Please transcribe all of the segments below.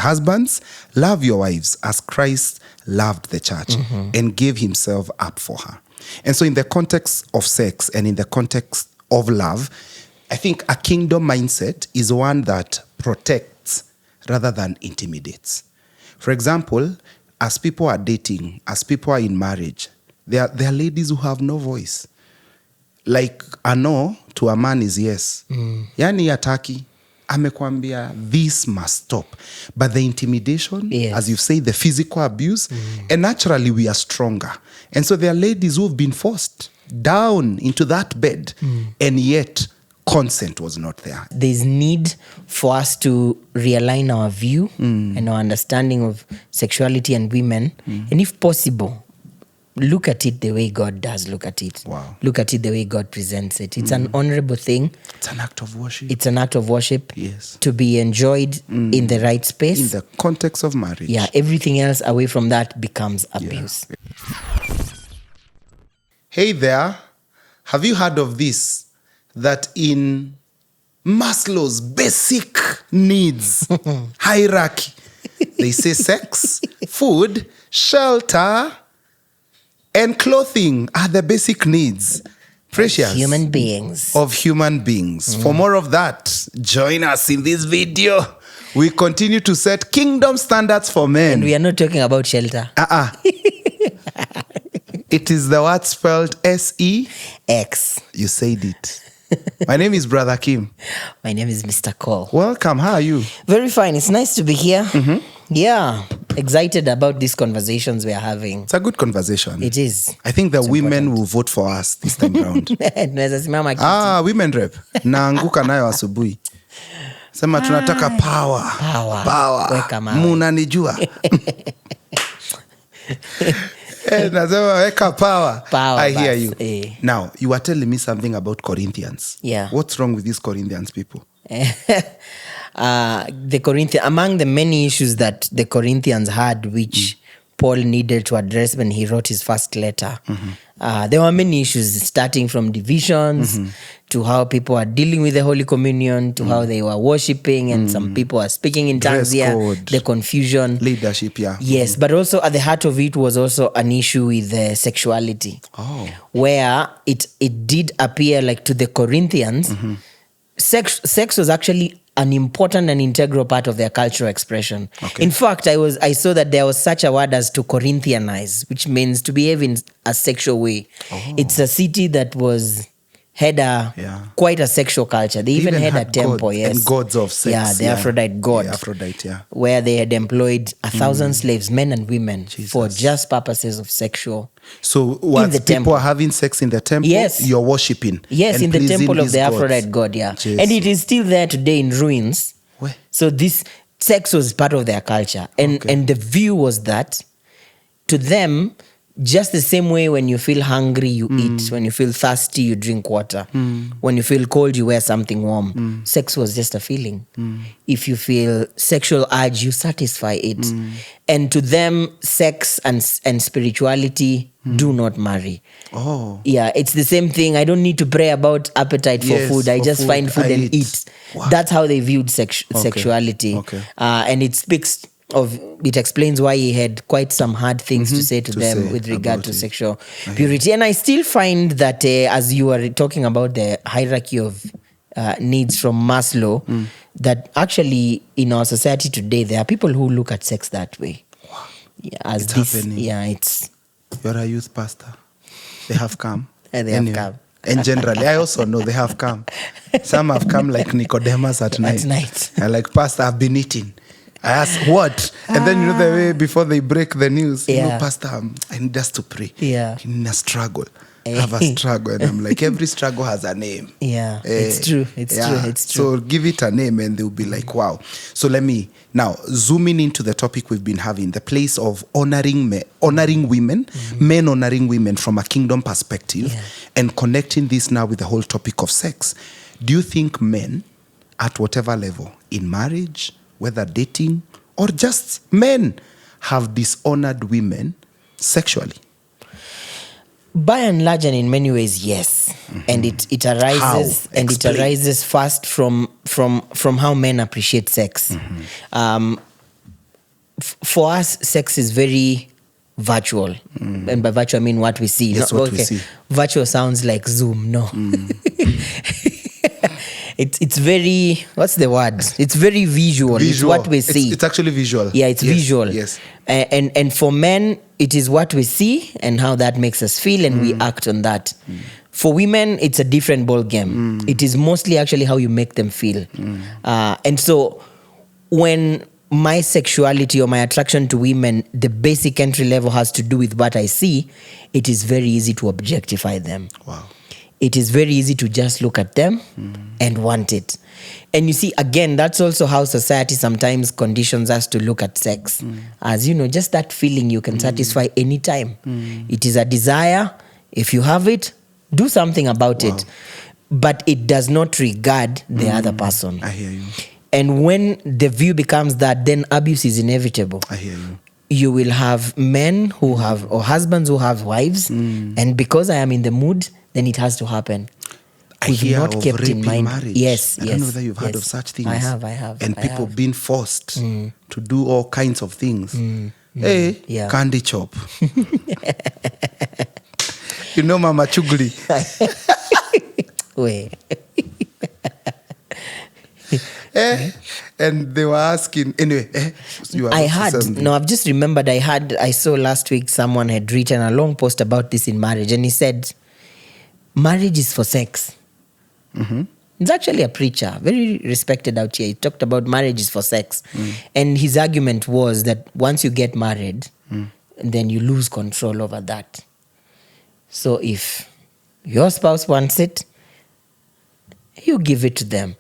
Husbands, love your wives as Christ loved the church and gave himself up for her. And so in the context of sex and in the context of love, I think a kingdom mindset is one that protects rather than intimidates. For example, as people are dating, as people are in marriage, there are ladies who have no voice. Like a no to a man is yes. Yani ataki. Amekwambia, this must stop. But the intimidation, as you've said, the physical abuse, and naturally we are stronger. And so there are ladies who've been forced down into that bed, and yet consent was not there. There's need for us to realign our view and our understanding of sexuality and women. And if possible, look at it the way God does look at it. Wow. Look at it the way God presents it. It's an honorable thing. It's an act of worship. It's an act of worship. Yes. To be enjoyed in the right space. In the context of marriage. Yeah, everything else away from that becomes abuse. Yeah. Hey there. Have you heard of this? That in Maslow's basic needs hierarchy, they say sex, food, shelter, and clothing are the basic needs. Precious. Human beings. Of human beings. For more of that, join us in this video. We continue to set kingdom standards for men. And we are not talking about shelter. It is the word spelled S-E-X. You said it. My name is Brother Kim. My name is Mr. Cole. Welcome. How are you? Very fine. It's nice to be here. Yeah. Excited about these conversations we are having. It's a good conversation. It is. I think the women will vote for us this time round. Women rep. Naanguka nayo asubuhi. Sema tunataka power. Weka mawe. Munanijua. Nasema weka power. I hear you. Now, you were telling me something about Corinthians. Yeah. What's wrong with these Corinthians people? Among the many issues that the Corinthians had, which Paul needed to address when he wrote his first letter, there were many issues, starting from divisions to how people are dealing with the Holy Communion, to how they were worshiping, and some people are speaking in tongues here, the confusion. Leadership, yeah. Yes, but also at the heart of it was also an issue with sexuality, where it did appear like to the Corinthians, sex was actually an important and integral part of their cultural expression. Okay. In fact, I saw that there was such a word as to Corinthianize, which means to behave in a sexual way. It's a city that had quite a sexual culture. They even had a temple, and gods of sex. Yeah, the Aphrodite god. Where they had employed 1,000 slaves, men and women, for just purposes of sexual. So what people are having sex in the temple, you're worshipping. Yes, in the temple of the Aphrodite god, Jesus. And it is still there today in ruins. Where? So this sex was part of their culture. And the view was that to them, just the same way when you feel hungry, you eat. When you feel thirsty, you drink water. When you feel cold, you wear something warm. Sex was just a feeling. If you feel sexual urge, you satisfy it. And to them, sex and spirituality do not marry. Yeah, it's the same thing. I don't need to pray about appetite for food. I just find food and eat. Wow. That's how they viewed sexuality. And it explains why he had quite some hard things to say to them with regard to sexual purity. And I still find that as you were talking about the hierarchy of needs from Maslow, that actually in our society today, there are people who look at sex that way. Wow. It's happening. You're a youth pastor. They have come. They have come. And generally, I also know they have come. Some have come like Nicodemus at night. And like, Pastor, I've been eating. I ask what? And then the way before they break the news, Pastor, I need us to pray. In a struggle. Have a struggle. And I'm like, every struggle has a name. It's true. It's true. So give it a name and they'll be like, wow. So let me now zooming into the topic we've been having, the place of honoring women, men honoring women from a kingdom perspective, and connecting this now with the whole topic of sex. Do you think men at whatever level, in marriage, whether dating or just men, have dishonored women sexually? By and large, and in many ways, yes. And it arises. How? And it arises first from how men appreciate sex. for us, sex is very virtual. And by virtual, I mean what we see. Yes, what we see. Virtual sounds like Zoom. No. It's very, what's the word? It's very visual. It's what we see. It's actually visual. Yeah, it's visual. Yes. And for men, it is what we see and how that makes us feel, and we act on that. For women, it's a different ball game. It is mostly actually how you make them feel. And so when my sexuality or my attraction to women, the basic entry level has to do with what I see, it is very easy to objectify them. Wow. It is very easy to just look at them and want it. And you see, again, that's also how society sometimes conditions us to look at sex. As, just that feeling you can satisfy anytime. It is a desire. If you have it, do something about it. But it does not regard the other person. I hear you. And when the view becomes that, then abuse is inevitable. I hear you. You will have men who have, or husbands who have wives, and because I am in the mood, then it has to happen. I hear not of kept rape in mind. Marriage. Yes, I don't know whether you've heard of such things. I have. And people being forced to do all kinds of things. Hey, candy chop. Mama Chugli. Wait. And they were asking, anyway, I've just remembered I saw last week someone had written a long post about this in marriage, and he said, marriage is for sex. It's actually a preacher, very respected out here. He talked about marriage is for sex. And his argument was that once you get married, then you lose control over that. So if your spouse wants it, you give it to them.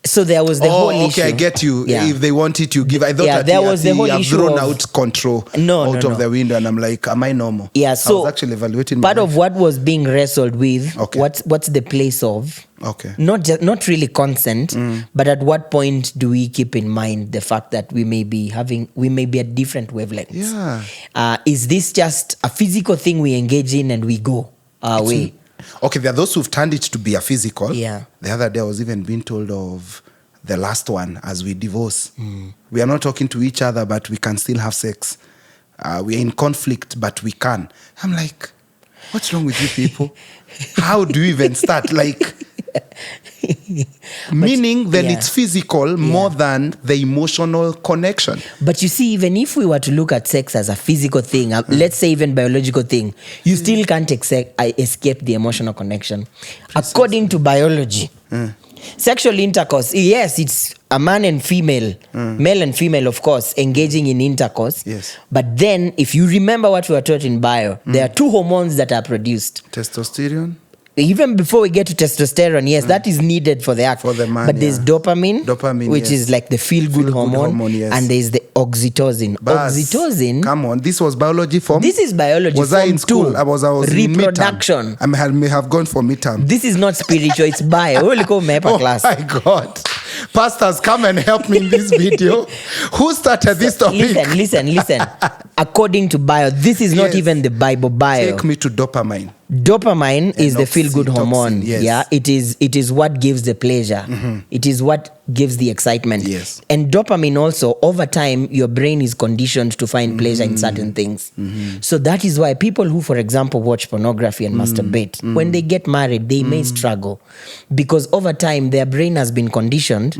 So there was the whole issue. Okay, I get you. Yeah. If they want it, you give. I thought that there was the whole issue thrown out control out of the window, and I'm like, am I normal? Yeah, so I was actually evaluating part of what was being wrestled with. What's the place of? Okay. Not really consent, but at what point do we keep in mind the fact that we may be at different wavelengths? Yeah. Is this just a physical thing we engage in and we go our way? Okay, there are those who've turned it to be a physical. Yeah. The other day I was even being told of the last one as we divorce. We are not talking to each other, but we can still have sex. We are in conflict, but we can. I'm like, what's wrong with you people? How do you even start? Meaning then it's physical more than the emotional connection. But you see, even if we were to look at sex as a physical thing, let's say even biological thing, you still can't escape the emotional connection. According to biology, sexual intercourse, yes, it's a man and female, male and female, of course, engaging in intercourse. Yes. But then, if you remember what we were taught in bio, there are two hormones that are produced. Testosterone. Even before we get to testosterone, yes, that is needed for the act. For the man, but there's dopamine, which is like the feel-good hormone, and there's the oxytocin. Oxytocin. Come on, this was biology form. This is biology. Was I in school? I was reproduction. I may have gone for midterm. This is not spiritual. It's bio. We'll go class. Oh my God. Pastors, come and help me in this video. Who started this topic? Listen. According to bio, this is not even the Bible bio. Take me to dopamine. Dopamine is the feel-good hormone. Yes. Yeah, it is what gives the pleasure. It is what gives the excitement. Yes. And dopamine also, over time, your brain is conditioned to find pleasure in certain things. So that is why people who, for example, watch pornography and masturbate, when they get married, they may struggle. Because over time, their brain has been conditioned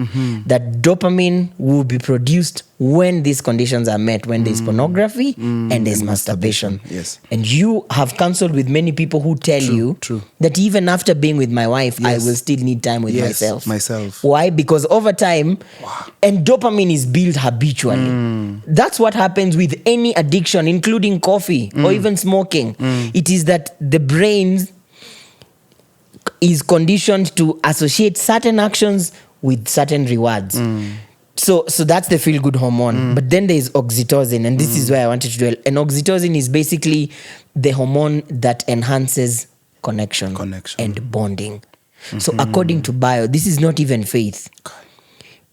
that dopamine will be produced when these conditions are met, when there's pornography and there's masturbation. Yes. And you have counseled with many people who tell you that even after being with my wife, I will still need time with myself. Why? Because over time, and dopamine is built habitually. That's what happens with any addiction, including coffee or even smoking. It is that the brain is conditioned to associate certain actions with certain rewards. So that's the feel-good hormone. But then there's oxytocin, and this is where I wanted to dwell. And oxytocin is basically the hormone that enhances connection. And bonding. So according to bio, this is not even faith.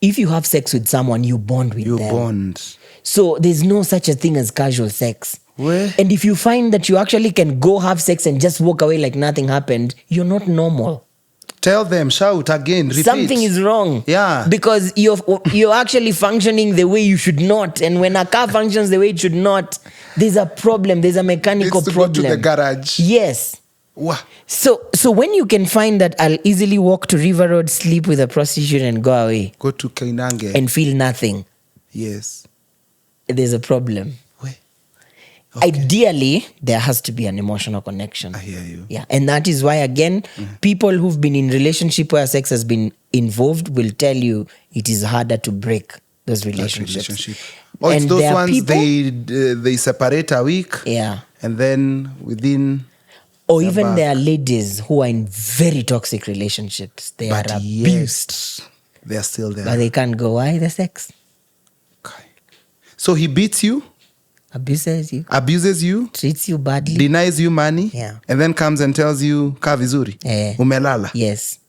If you have sex with someone, you bond with them. You bond. So there's no such a thing as casual sex. Where? And if you find that you actually can go have sex and just walk away like nothing happened, you're not normal. Tell them, shout again, repeat. Something is wrong. Yeah. Because you're actually functioning the way you should not. And when a car functions the way it should not, there's a problem. There's a mechanical Needs to problem. go to the garage. Yes. Wow. So when you can find that I'll easily walk to River Road, sleep with a prostitute and go away. Go to Kainange. And feel nothing. Yes. There's a problem. Okay. Ideally, there has to be an emotional connection. I hear you. Yeah. And that is why, again, people who've been in relationship where sex has been involved will tell you it is harder to break those relationships. Or it's And those there are ones people- they separate a week. Yeah. And then within... Or even there are ladies who are in very toxic relationships. They are abused. They are still there. But they can't go. Why? The sex. Okay. So he beats you, Abuses you. Treats you badly. denies you money, Yeah. and then comes and tells you, kaa vizuri, umelala. Yes.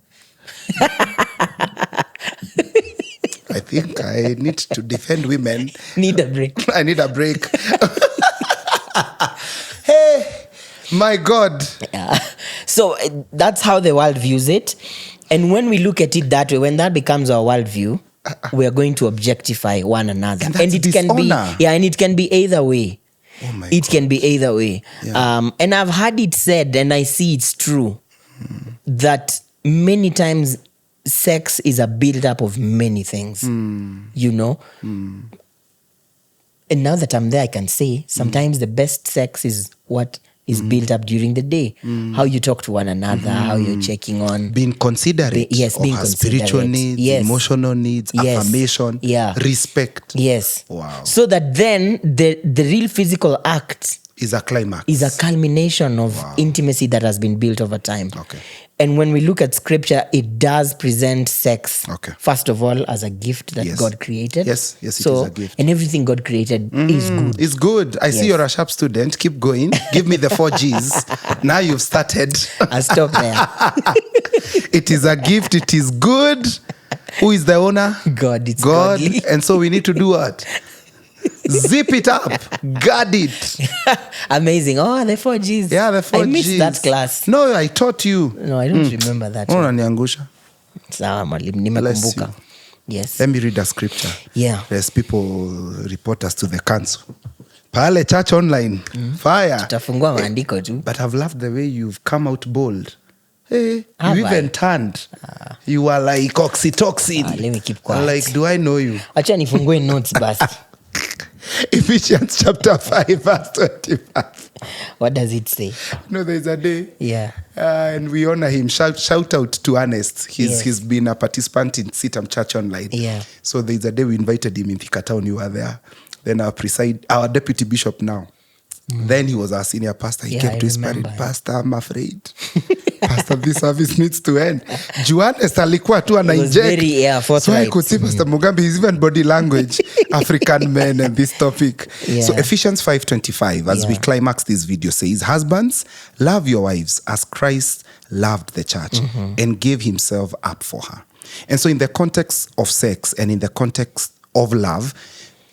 I think I need to defend women. Need a break. I need a break. Hey, my God. Yeah. So that's how the world views it. And when we look at it that way, when that becomes our worldview, we are going to objectify one another. And it can be, and it can be either way. Oh my It can be either way. Yeah. And I've heard it said, and I see it's true, that many times sex is a build-up of many things, you know? And now that I'm there, I can say sometimes the best sex is what is built up during the day. How you talk to one another, how you're checking on. Being considerate Yes, of being her spiritual considerate. needs, Yes. emotional needs, Yes. affirmation, Yeah. respect. Yes. Wow. So that then the real physical act Is a climax. is a culmination of intimacy that has been built over time. Okay. And when we look at scripture, it does present sex, first of all, as a gift that God created. Yes, it is a gift. And everything God created is good. It's good. I see you're a sharp student. Keep going. Give me the 4 Gs. Now you've started. I'll stop there. It is a gift. It is good. Who is the owner? God. It's God. godly. And so we need to do what? Zip it up. Guard it. Amazing. Oh, the 4 Gs. Yeah, the 4 Gs. I missed that class. No, I taught you. No, I don't remember that. Unaniangusha. Sawa mwalimu, Bless nimekumbuka. you. Yes. Let me read a scripture. Yeah. There's people report us to the council. Pale church online. Fire. Tutafungua maandiko tu. But I've loved the way you've come out bold. Hey, Have you even turned. You are like oxytocin. Let me keep quiet. Like, do I know you? Acha nifungue notes basi. Ephesians chapter 5 verse 25. What does it say? No, there's a day. Yeah. And we honor him. Shout out to Ernest. Yes. He's been a participant in CITAM ChurchOnline. Yeah. So there's a day we invited him in Thika Town. You were there. Then our deputy bishop now. Then he was our senior pastor. He came to his parent. Pastor, I'm afraid. Pastor, this service needs to end. Juanes alikuwa tu ana inject. So I could see Pastor Mugambi, his even body language, African men and this topic. Yeah. So Ephesians 5:25, as we climax this video, says, husbands, love your wives as Christ loved the church and gave himself up for her. And so in the context of sex and in the context of love,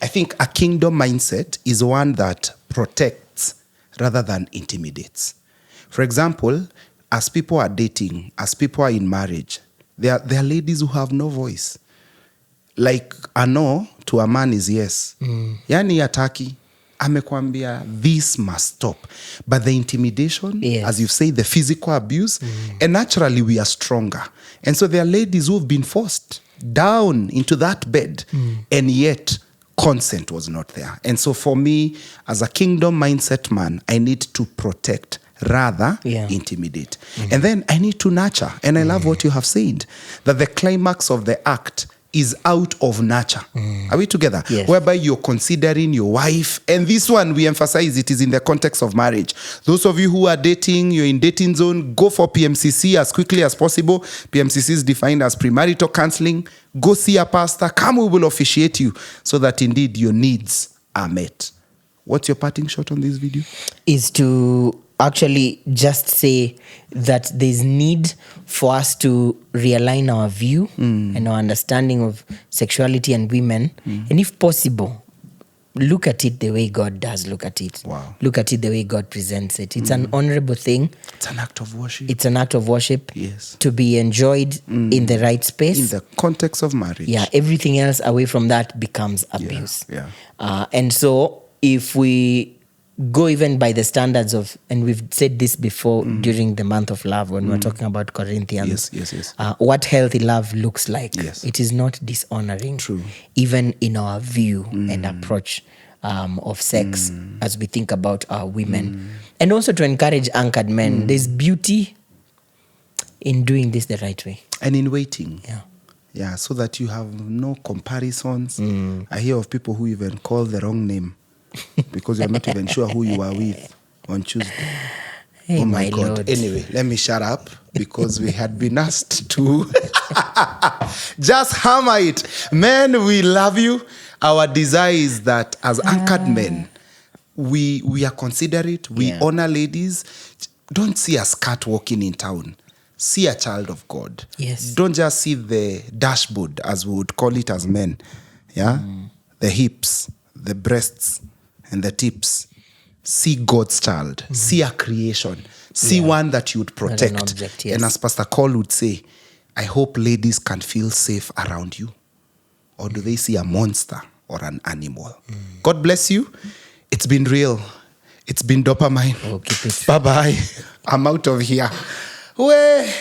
I think a kingdom mindset is one that protects rather than intimidates. For example, as people are dating, as people are in marriage, there are ladies who have no voice. Like a no to a man is yes. Yani hataki, amekwambia, this must stop. But the intimidation, as you've said, the physical abuse, and naturally we are stronger. And so there are ladies who've been forced down into that bed, and yet consent was not there. And so for me, as a kingdom mindset man, I need to protect rather intimidate. And then I need to nurture. And I love what you have said, that the climax of the act is out of nurture. Are we together? Yes. Whereby you're considering your wife. And this one, we emphasize it is in the context of marriage. Those of you who are dating, you're in dating zone, go for PMCC as quickly as possible. PMCC is defined as premarital counseling. Go see a pastor. Come, we will officiate you so that indeed your needs are met. What's your parting shot on this video? Is to actually just say that there's need for us to realign our view and our understanding of sexuality and women. And if possible, look at it the way God does look at it. Wow. Look at it the way God presents it. It's an honorable thing. It's an act of worship. It's an act of worship. Yes. To be enjoyed in the right space. In the context of marriage. Yeah, everything else away from that becomes abuse. Yeah. And so if we go even by the standards of, and we've said this before during the month of love when we're talking about Corinthians. Yes. What healthy love looks like. Yes. It is not dishonoring. True. Even in our view and approach of sex as we think about our women. And also to encourage anchored men. There's beauty in doing this the right way. And in waiting. Yeah. Yeah, so that you have no comparisons. I hear of people who even call the wrong name because you're not even sure who you are with on Tuesday. Hey, oh my God. Lord. Anyway, let me shut up because we had been asked to just hammer it. Men, we love you. Our desire is that as anchored men, we are considerate, we honor ladies. Don't see a skirt walking in town. See a child of God. Yes. Don't just see the dashboard, as we would call it as men. Yeah? The hips, the breasts, and the tips. See God's child. See a creation. See one that you would protect. Not an object, yes. And as Pastor Cole would say, I hope ladies can feel safe around you. Or do they see a monster or an animal? God bless you. It's been real. It's been dopamine. Oh, keep it. Bye-bye. I'm out of here. Way.